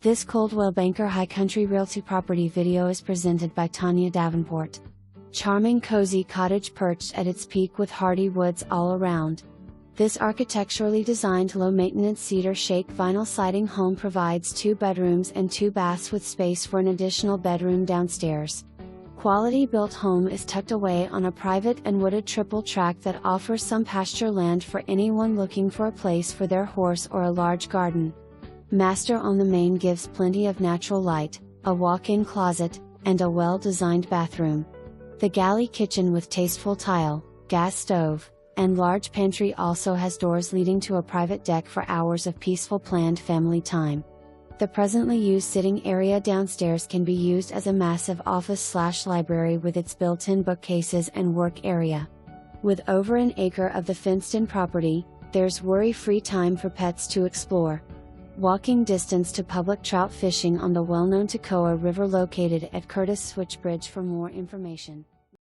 This Coldwell Banker High Country Realty property video is presented by Tanya Davenport. Charming cozy cottage perched at its peak with hardy woods all around. This architecturally designed low-maintenance cedar shake vinyl siding home provides 2 bedrooms and 2 baths with space for an additional bedroom downstairs. Quality built home is tucked away on a private and wooded triple tract that offers some pasture land for anyone looking for a place for their horse or a large garden. Master on the main gives plenty of natural light, a walk-in closet, and a well-designed bathroom. The galley kitchen with tasteful tile, gas stove, and large pantry also has doors leading to a private deck for hours of peaceful planned family time. The presently used sitting area downstairs can be used as a massive office/library with its built-in bookcases and work area. With over an acre of the fenced-in property, there's worry-free time for pets to explore. Walking distance to public trout fishing on the well-known Toccoa River located at Curtis Switch Bridge. For more information.